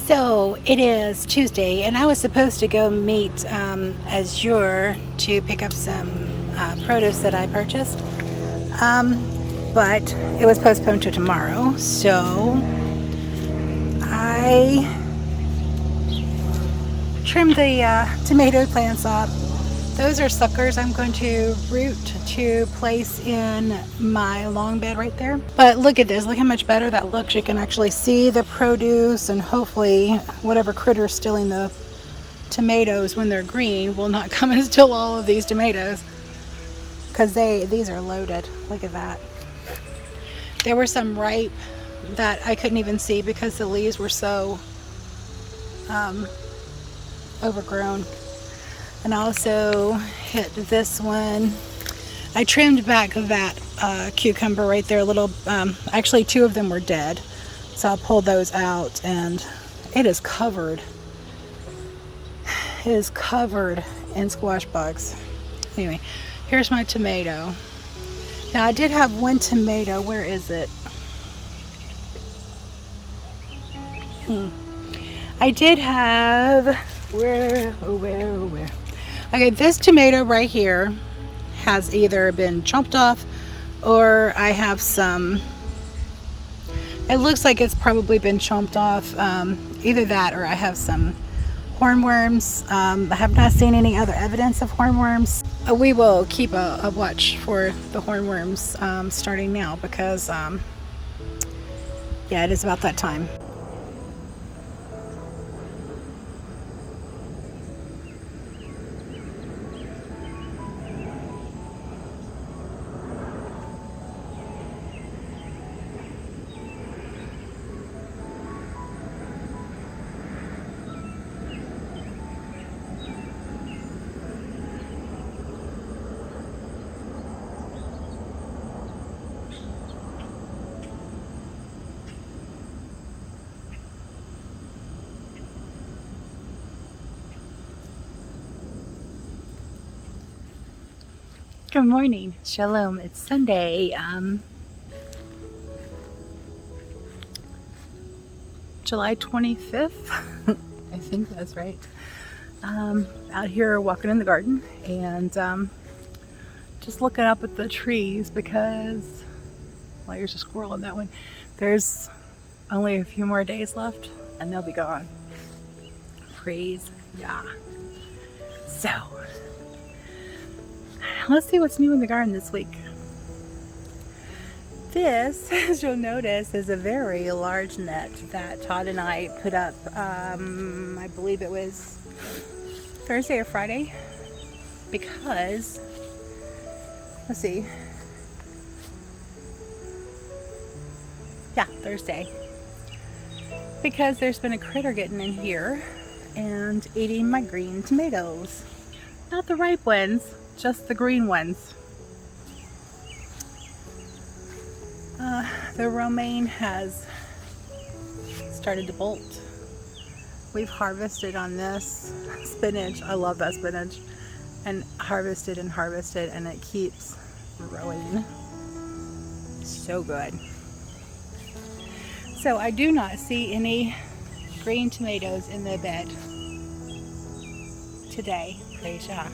So it is Tuesday, and I was supposed to go meet Azure to pick up some produce that I purchased, but it was postponed to tomorrow. So I trimmed the tomato plants up. Those are suckers I'm going to root to place in my long bed right there. But look at this, look how much better that looks. You can actually see the produce, and hopefully whatever critter stealing the tomatoes when they're green will not come and steal all of these tomatoes, because these are loaded. Look at that. There were some ripe that I couldn't even see because the leaves were so overgrown. And I also hit this one. I trimmed back that cucumber right there a little. Actually, two of them were dead, so I pulled those out, and it is covered. It is covered in squash bugs. Anyway, here's my tomato. Now I did have one tomato. Where is it? I did have where? Okay, this tomato right here has either been chopped off, or I have some. It looks like it's probably been chopped off. Either that, or I have some hornworms. I have not seen any other evidence of hornworms. We will keep a watch for the hornworms starting now, because yeah, it is about that time. Good morning. Shalom. It's Sunday, July 25th. I think that's right. Out here walking in the garden, and just looking up at the trees because, well, here's a squirrel in that one. There's only a few more days left and they'll be gone. Praise Yah. So let's see what's new in the garden this week. This, as you'll notice, is a very large net that Todd and I put up, I believe it was Thursday or Friday, because, let's see, yeah, Thursday, because there's been a critter getting in here and eating my green tomatoes. Not the ripe ones, just the green ones. The romaine has started to bolt. We've harvested on this spinach. I love that spinach. And harvested, and it keeps growing. So good. So I do not see any green tomatoes in the bed today. Praise Yah.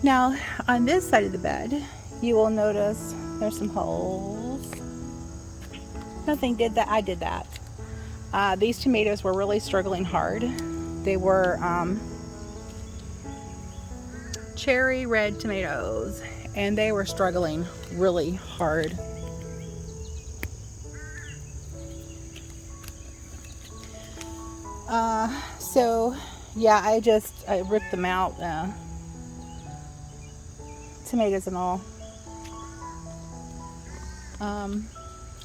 Now, on this side of the bed, you will notice there's some holes. Nothing did that. I did that. These tomatoes were really struggling hard. They were cherry red tomatoes, and they were struggling really hard. So yeah, I ripped them out, tomatoes and all.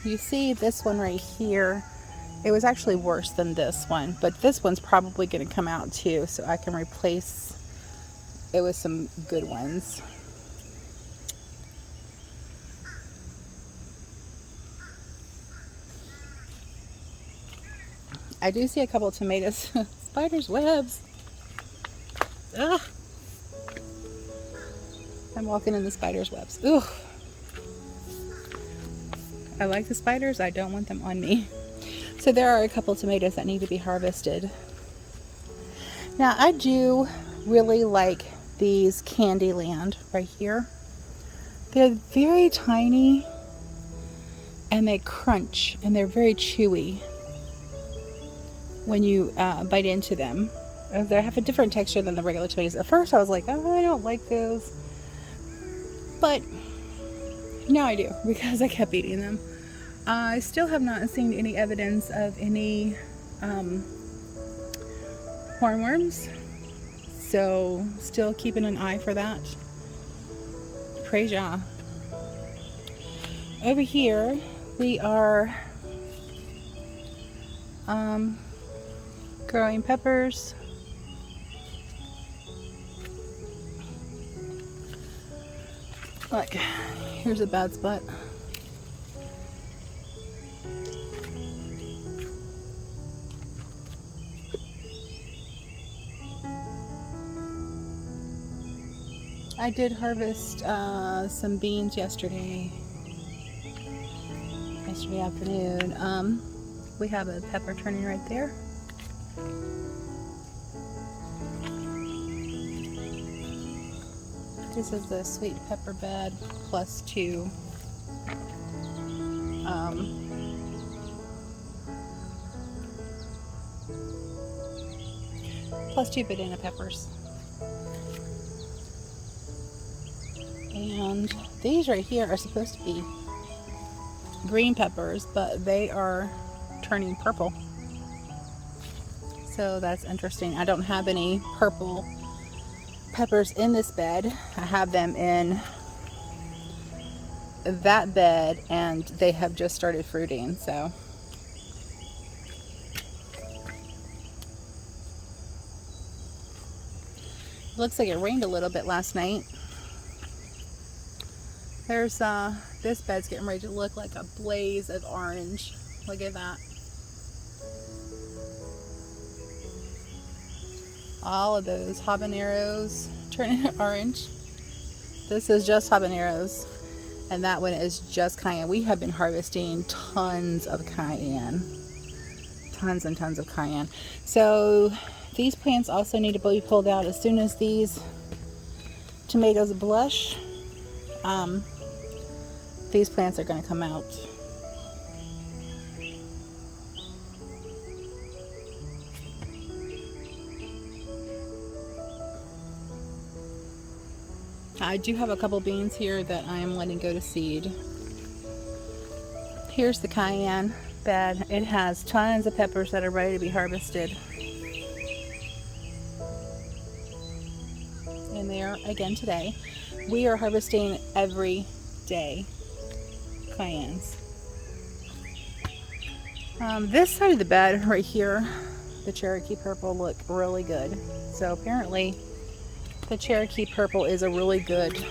You see this one right here, it was actually worse than this one, but this one's probably going to come out too, so I can replace it with some good ones. I do see a couple of tomatoes. Spider's webs. Ugh. I'm walking in the spider's webs. Ugh. I like the spiders. I don't want them on me. So there are a couple tomatoes that need to be harvested. Now I do really like these Candyland right here. They're very tiny and they crunch and they're very chewy when you bite into them. They have a different texture than the regular tomatoes. At first I was like, oh, I don't like those. But now I do because I kept eating them. I still have not seen any evidence of any hornworms. So still keeping an eye for that. Praise Yah. Over here we are growing peppers. Look, here's a bad spot. I did harvest some beans yesterday afternoon. We have a pepper turning right there. This is the sweet pepper bed plus two banana peppers. And these right here are supposed to be green peppers, but they are turning purple. So that's interesting. I don't have any purple peppers in this bed. I have them in that bed and they have just started fruiting. So it looks like it rained a little bit last night. There's this bed's getting ready to look like a blaze of orange. Look at that. All of those habaneros turning orange. This is just habaneros, and that one is just cayenne. We have been harvesting tons of cayenne. Tons and tons of cayenne. So these plants also need to be pulled out as soon as these tomatoes blush. These plants are going to come out. I do have a couple beans here that I am letting go to seed. Here's the cayenne bed. It has tons of peppers that are ready to be harvested. And there again today. We are harvesting every day cayennes. This side of the bed right here, the Cherokee purple look really good. So apparently the Cherokee purple is a really good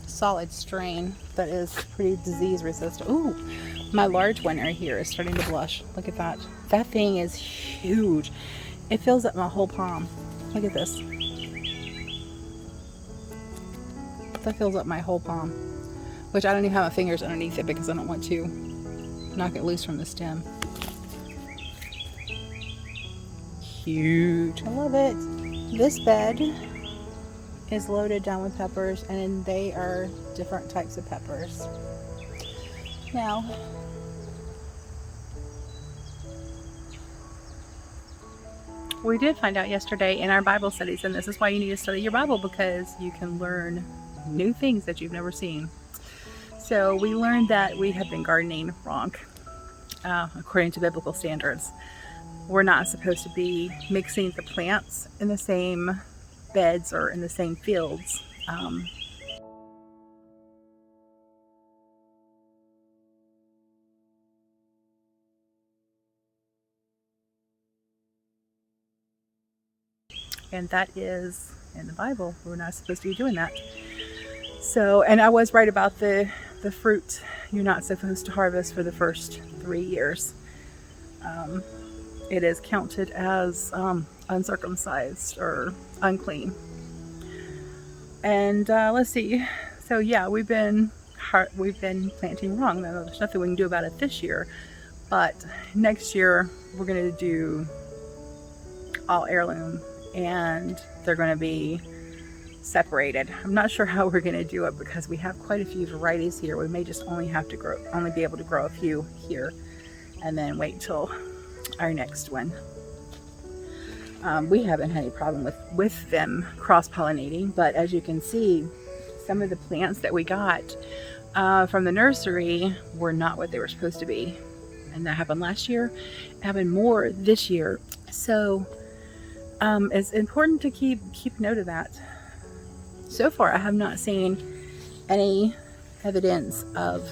solid strain that is pretty disease resistant. Ooh, my large one right here is starting to blush. Look at that. That thing is huge. It fills up my whole palm. Look at this. That fills up my whole palm, which I don't even have my fingers underneath it because I don't want to knock it loose from the stem. Huge. I love it. This bed is loaded down with peppers, and they are different types of peppers. Now, we did find out yesterday in our Bible studies, and this is why you need to study your Bible, because you can learn new things that you've never seen. So we learned that we have been gardening wrong, according to biblical standards. We're not supposed to be mixing the plants in the same beds or in the same fields. And that is in the Bible. We're not supposed to be doing that. So, and I was right about the fruit. You're not supposed to harvest for the first 3 years. It is counted as uncircumcised or unclean. And let's see. So yeah, we've been planting wrong. Now, there's nothing we can do about it this year, but next year we're going to do all heirloom, and they're going to be separated. I'm not sure how we're going to do it because we have quite a few varieties here. We may just only be able to grow a few here, and then wait till our next one. We haven't had any problem with them cross-pollinating, but as you can see, some of the plants that we got from the nursery were not what they were supposed to be, and that happened last year. It happened more this year, so it's important to keep note of that. So far, I have not seen any evidence of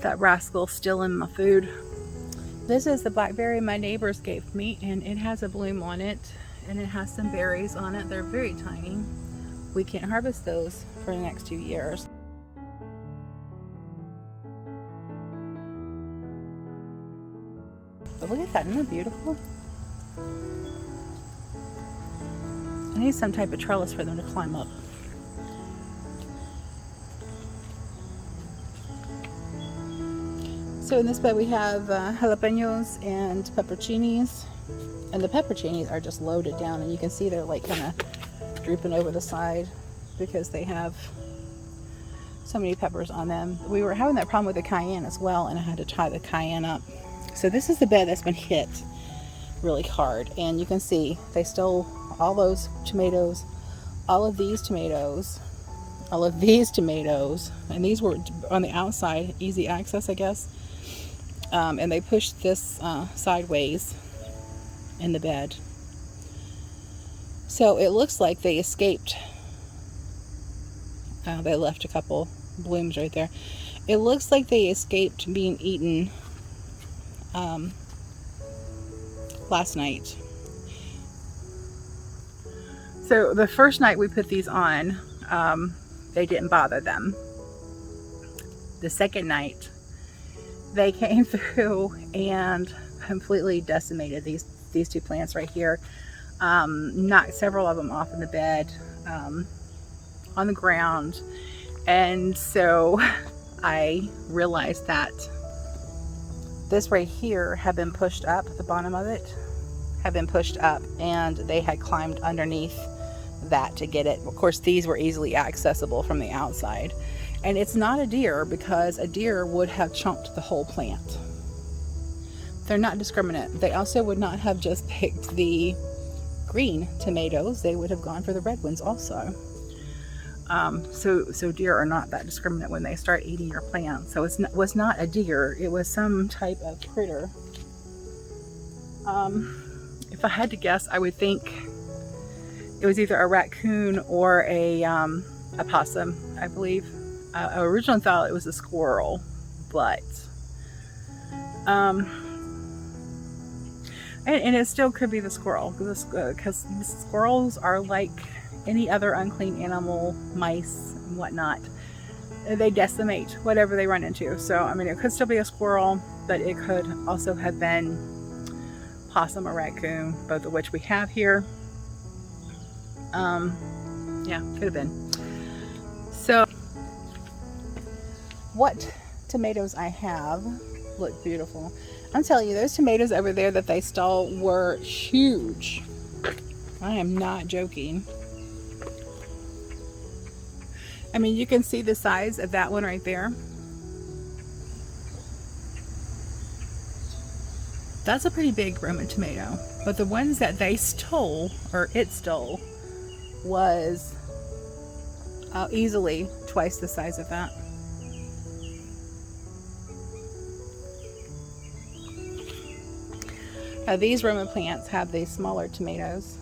that rascal stealing my food. This is the blackberry my neighbors gave me, and it has a bloom on it, and it has some berries on it. They're very tiny. We can't harvest those for the next 2 years. But look at that, isn't that beautiful? I need some type of trellis for them to climb up. So in this bed we have jalapenos and pepperoncinis, and the pepperoncinis are just loaded down, and you can see they're like kind of drooping over the side because they have so many peppers on them. We were having that problem with the cayenne as well, and I had to tie the cayenne up. So this is the bed that's been hit really hard, and you can see they stole all those tomatoes, all of these tomatoes, all of these tomatoes, and these were on the outside, easy access, I guess. And they pushed this sideways in the bed. So it looks like they escaped. They left a couple blooms right there. It looks like they escaped being eaten last night. So the first night we put these on, they didn't bother them. The second night, they came through and completely decimated these two plants right here. Knocked several of them off in the bed, on the ground. And so I realized that this right here had been pushed up, the bottom of it had been pushed up, and they had climbed underneath that to get it. Of course, these were easily accessible from the outside. And it's not a deer, because a deer would have chomped the whole plant. They're not discriminate. They also would not have just picked the green tomatoes. They would have gone for the red ones also. So deer are not that discriminate when they start eating your plant. So it was not a deer. It was some type of critter. If I had to guess, I would think it was either a raccoon or a possum, I believe. I originally thought it was a squirrel, but and it still could be the squirrel, because squirrels are like any other unclean animal, mice and whatnot. They decimate whatever they run into. So I mean, it could still be a squirrel, but it could also have been possum or raccoon, both of which we have here. Yeah, could have been. So what tomatoes I have look beautiful. I'm telling you, those tomatoes over there that they stole were huge. I am not joking. I mean, you can see the size of that one right there. That's a pretty big Roman tomato. But the ones that they stole, or it stole, was easily twice the size of that. These Roman plants have these smaller tomatoes.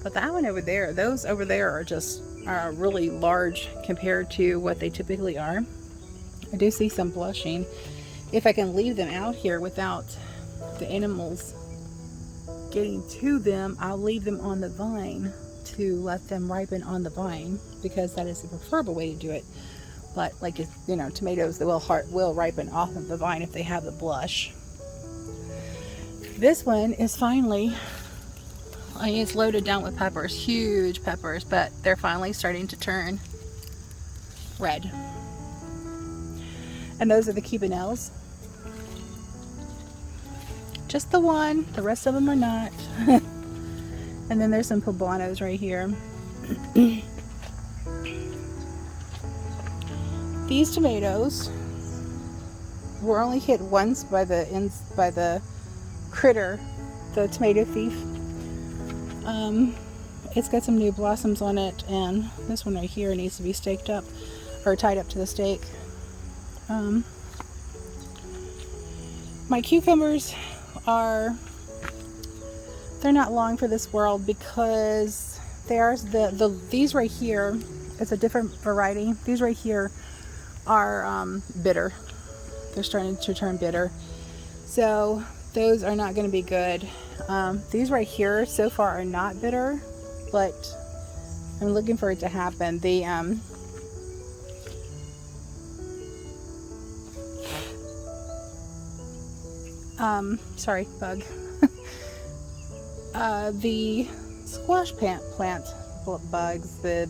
But that one over there, those over there are just really large compared to what they typically are. I do see some blushing. If I can leave them out here without the animals getting to them, I'll leave them on the vine to let them ripen on the vine, because that is the preferable way to do it. But like, you know, tomatoes, they will ripen off of the vine if they have the blush. This one is finally, it's loaded down with peppers, huge peppers, but they're finally starting to turn. red. And those are the Cubanelles. Just the one, the rest of them are not. And then there's some poblanos right here. These tomatoes were only hit once by the critter, the tomato thief. It's got some new blossoms on it, and this one right here needs to be staked up or tied up to the stake. My cucumbers they're not long for this world because there's these right here, it's a different variety. These right here are bitter. They're starting to turn bitter, so those are not going to be good. These right here so far are not bitter, but I'm looking for it to happen. Sorry, bug. The squash plant bugs, the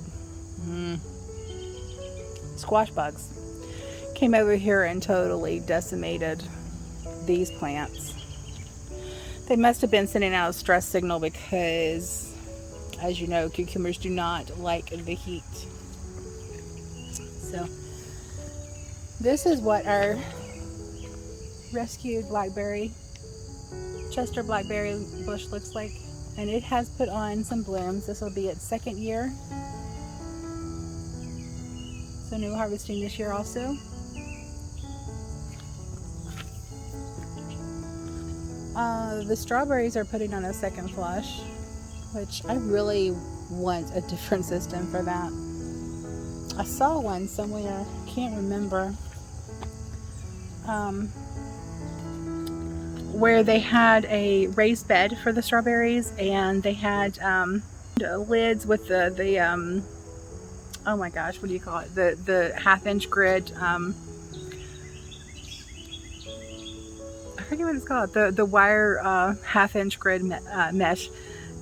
squash bugs came over here and totally decimated these plants. They must have been sending out a stress signal because, as you know, cucumbers do not like the heat. So this is what our rescued Chester blackberry bush looks like, and it has put on some blooms. This will be its second year, so new harvesting this year also. The strawberries are putting on a second flush, which I really want a different system for that. I saw one somewhere, can't remember, where they had a raised bed for the strawberries, and they had lids with the oh my gosh, what do you call it? The half-inch grid. I forget what it's called. The wire half-inch grid mesh,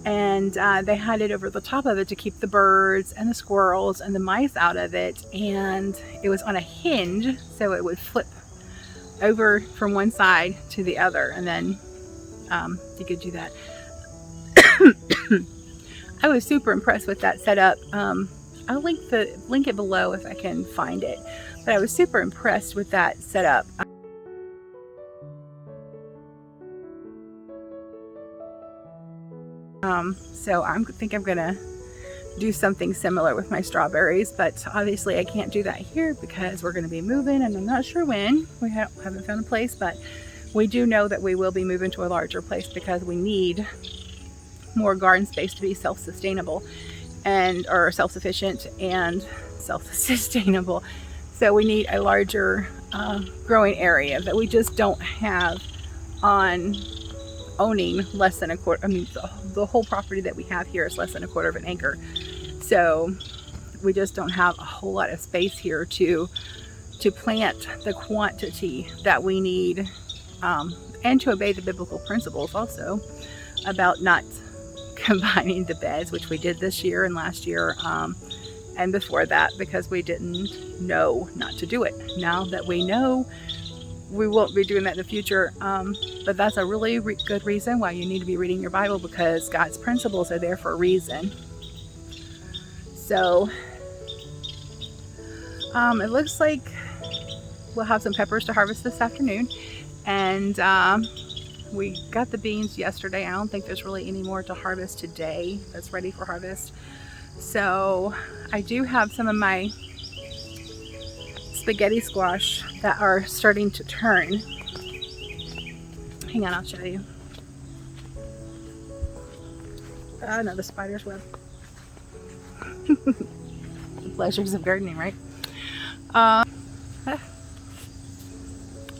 and they had it over the top of it to keep the birds and the squirrels and the mice out of it. And it was on a hinge, so it would flip over from one side to the other, and then you could do that. I was super impressed with that setup. I'll link it below if I can find it, but I was super impressed with that setup. So I think I'm gonna do something similar with my strawberries, but obviously I can't do that here because we're going to be moving, and I'm not sure when. We haven't found a place, but we do know that we will be moving to a larger place because we need more garden space to be self-sustainable or self-sufficient and self-sustainable. So we need a larger growing area that we just don't have on owning less than a quarter. I mean, the whole property that we have here is less than a quarter of an acre. So we just don't have a whole lot of space here to plant the quantity that we need, and to obey the biblical principles also about not combining the beds, which we did this year and last year, and before that, because we didn't know not to do it. Now that we know, we won't be doing that in the future, but that's a really good reason why you need to be reading your Bible, because God's principles are there for a reason. So it looks like we'll have some peppers to harvest this afternoon, and we got the beans yesterday. I don't think there's really any more to harvest today that's ready for harvest. So I do have some of my spaghetti squash that are starting to turn. Hang on, I'll show you. Oh no, the spider's web. The pleasures of gardening, right?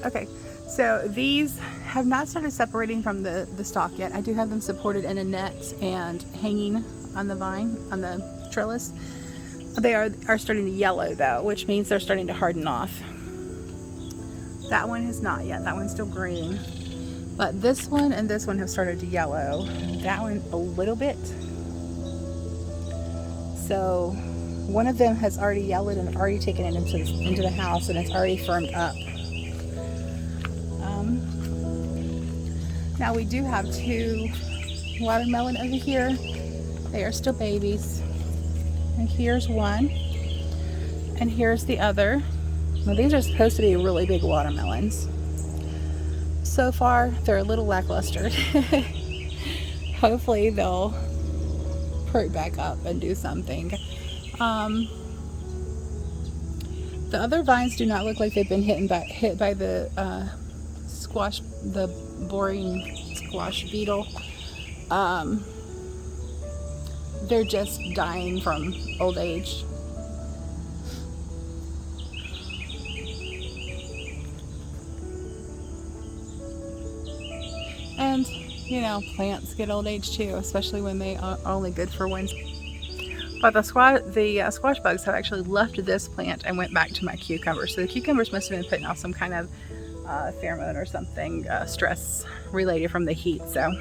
Okay, so these have not started separating from the stalk yet. I do have them supported in a net and hanging on the vine, on the trellis. They are starting to yellow though, which means they're starting to harden off. That one has not yet. That one's still green. But this one and this one have started to yellow. That one a little bit. So one of them has already yellowed and already taken it into the house, and it's already firmed up. Now we do have 2 watermelon over here. They are still babies. And here's one. And here's the other. Now these are supposed to be really big watermelons. So far, they're a little lackluster. Hopefully they'll perk back up and do something. The other vines do not look like they've been hit by the the boring squash beetle. They're just dying from old age. And, you know, plants get old age too, especially when they are only good for one. But the squash bugs have actually left this plant and went back to my cucumbers. So the cucumbers must have been putting off some kind of pheromone or something, stress related from the heat. So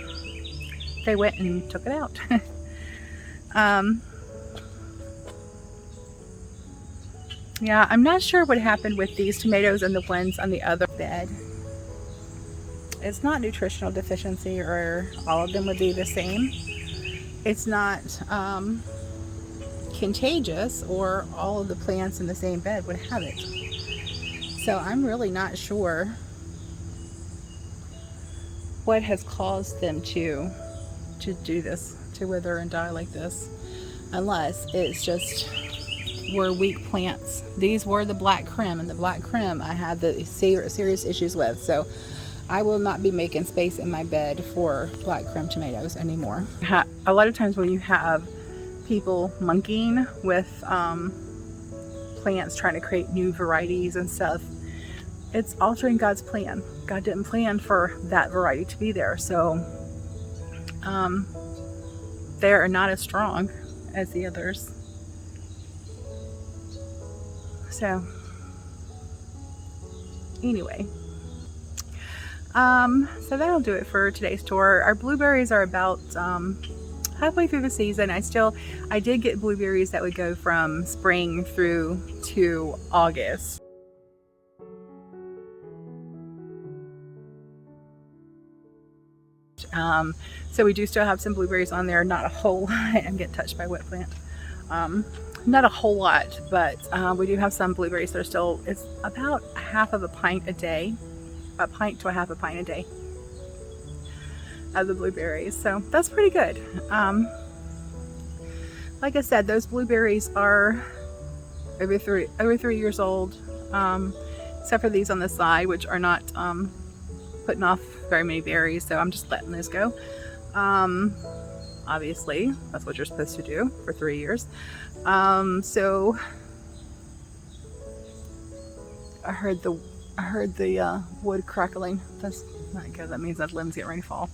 they went and took it out. Yeah, I'm not sure what happened with these tomatoes and the ones on the other bed. It's not nutritional deficiency, or all of them would be the same. It's not contagious, or all of the plants in the same bed would have it. So I'm really not sure what has caused them to do this, to wither and die like this, unless it's just were weak plants. These were the black creme, and the black creme I had the serious issues with. So I will not be making space in my bed for black creme tomatoes anymore. A lot of times when you have people monkeying with plants, trying to create new varieties and stuff, it's altering God's plan. God didn't plan for that variety to be there. So they are not as strong as the others. So anyway, so that'll do it for today's tour. Our blueberries are about halfway through the season. I did get blueberries that would go from spring through to August. So we do still have some blueberries on there, not a whole lot. I'm getting touched by a wet plant. Not a whole lot, but we do have some blueberries that are still, it's about half of a pint a day, a pint to a half a pint a day of the blueberries. So that's pretty good. Like I said, those blueberries are over 3 years old, except for these on the side, which are not putting off very many berries. So I'm just letting those go. Obviously, that's what you're supposed to do for 3 years. So I heard the wood crackling. That's not good. That means that limbs getting ready to fall.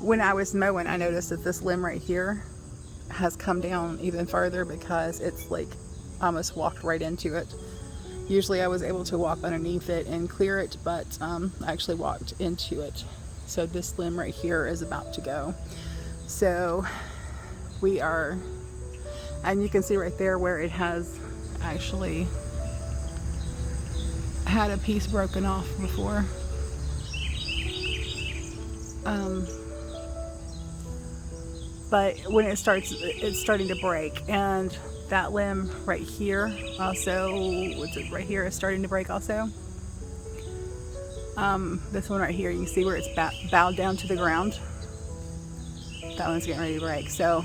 When I was mowing, I noticed that this limb right here has come down even further because it's like almost walked right into it. Usually I was able to walk underneath it and clear it, but I actually walked into it. So this limb right here is about to go. So we are, and you can see right there where it has actually had a piece broken off before. But when it's starting to break, and that limb right here also, right here is starting to break also. This one right here, you can see where it's bowed down to the ground. That one's getting ready to break. So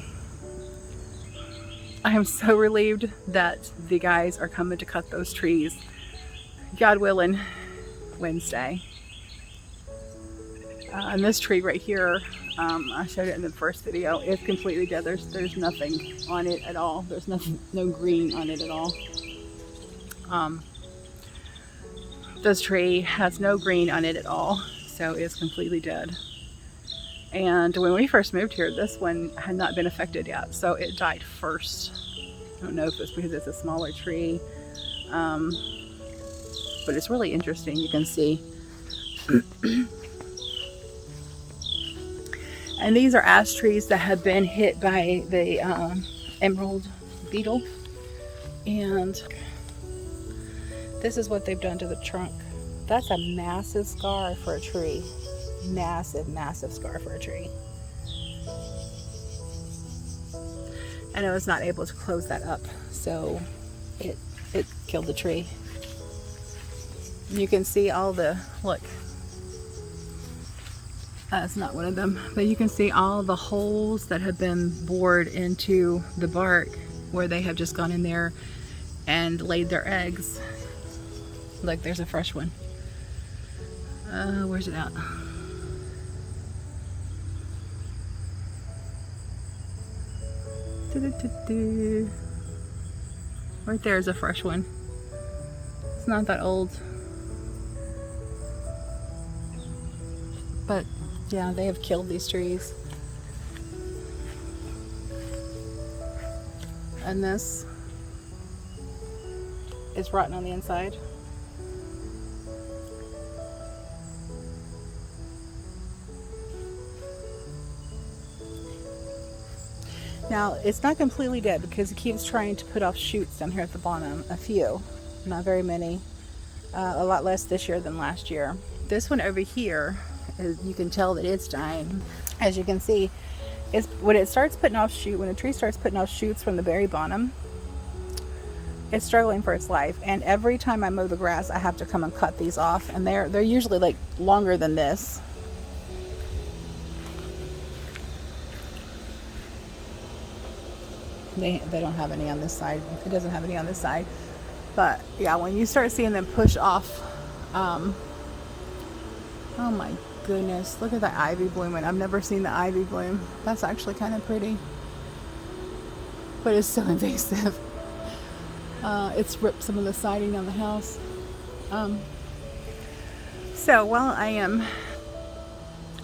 I am so relieved that the guys are coming to cut those trees, God willing, Wednesday. And this tree right here, I showed it in the first video, it's completely dead. There's nothing on it at all. There's no green on it at all. This tree has no green on it at all, so it's completely dead. And when we first moved here, this one had not been affected yet, so it died first. I don't know if it's because it's a smaller tree, but it's really interesting. You can see And these are ash trees that have been hit by the emerald beetle. And this is what they've done to the trunk. That's a massive scar for a tree. Massive, massive scar for a tree. And it was not able to close that up, so it killed the tree. You can see all the, look, that's not one of them, but you can see all the holes that have been bored into the bark where they have just gone in there and laid their eggs. Look, there's a fresh one. Where's it at? Right there's a fresh one. It's not that old. But yeah, they have killed these trees. And this is rotten on the inside. Now, it's not completely dead because it keeps trying to put off shoots down here at the bottom. A few, not very many. A lot less this year than last year. This one over here, you can tell that it's dying. As you can see, when it starts putting off when a tree starts putting off shoots from the very bottom, it's struggling for its life. And every time I mow the grass, I have to come and cut these off. And they're usually like longer than this. They don't have any on this side. It doesn't have any on this side. But yeah, when you start seeing them push off, oh my goodness, look at that ivy blooming. I've never seen the ivy bloom. That's actually kind of pretty, but it's so invasive. It's ripped some of the siding on the house. So while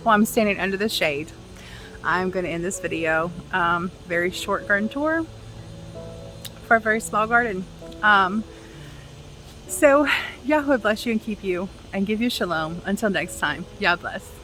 I'm standing under the shade, I'm going to end this video. Very short garden tour for a very small garden. So Yahuah bless you and keep you and give you shalom. Until next time, Yah bless.